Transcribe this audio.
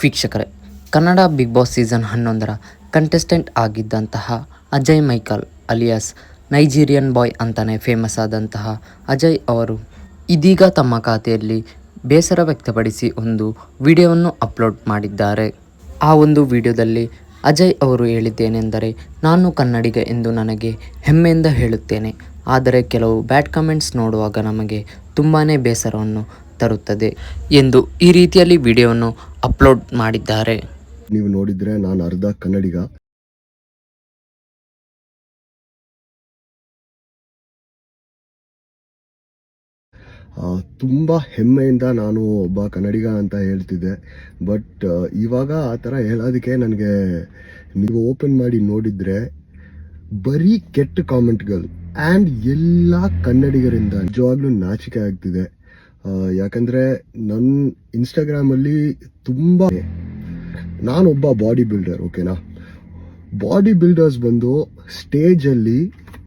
ವೀಕ್ಷಕರೇ, Kannada Bigg Boss season 11ರ contestant ಆಗಿದ್ದಂತಹ Ajay Michael alias Nigerian boy ಅಂತಾನೆ ಫೇಮಸ್ ಆದಂತಹ ಅಜಯ್ ಅವರು ಇದೀಗ ತಮ್ಮ ಖಾತೆಯಲ್ಲಿ ಬೇಸರ ವ್ಯಕ್ತಪಡಿಸಿ ಒಂದು ವಿಡಿಯೋವನ್ನು ಅಪ್ಲೋಡ್ ಮಾಡಿದ್ದಾರೆ. ಆ ಒಂದು ವಿಡಿಯೋದಲ್ಲಿ ಅಜಯ್ ಅವರು ಹೇಳಿದ್ದೇನೆಂದರೆ, ನಾನು ಕನ್ನಡಿಗ ಎಂದು ನನಗೆ ಹೆಮ್ಮೆಯಿಂದ ಹೇಳುತ್ತೇನೆ, ಆದರೆ ಕೆಲವು ಬ್ಯಾಡ್ ಕಮೆಂಟ್ಸ್ ನೋಡುವಾಗ ನಮಗೆ ತುಂಬಾ ಬೇಸರವನ್ನು ತರುತ್ತದೆ ಎಂದು ಈ ರೀತಿಯಲ್ಲಿ ವಿಡಿಯೋವನ್ನು ಅಪ್ಲೋಡ್ ಮಾಡಿದ್ದಾರೆ. ನೀವು ನೋಡಿದ್ರೆ ನಾನು ಅರ್ಧ ಕನ್ನಡಿಗ. ತುಂಬ ಹೆಮ್ಮೆಯಿಂದ ನಾನು ಒಬ್ಬ ಕನ್ನಡಿಗ ಅಂತ ಹೇಳ್ತಿದ್ದೆ. ಬಟ್ ಇವಾಗ ಆ ಥರ ಹೇಳೋದಕ್ಕೆ ನನಗೆ ನೀವು ಓಪನ್ ಮಾಡಿ ನೋಡಿದರೆ ಬರೀ ಕೆಟ್ಟ ಕಾಮೆಂಟ್ಗಳು ಆ್ಯಂಡ್ ಎಲ್ಲ ಕನ್ನಡಿಗರಿಂದ ನಿಜವಾಗ್ಲೂ ನಾಚಿಕೆ ಆಗ್ತಿದೆ. ಯಾಕಂದರೆ ನನ್ನ ಇನ್ಸ್ಟಾಗ್ರಾಮಲ್ಲಿ ತುಂಬ ನಾನೊಬ್ಬ ಬಾಡಿ ಬಿಲ್ಡರ್, ಓಕೆನಾ. ಬಾಡಿ ಬಿಲ್ಡರ್ಸ್ ಬಂದು ಸ್ಟೇಜಲ್ಲಿ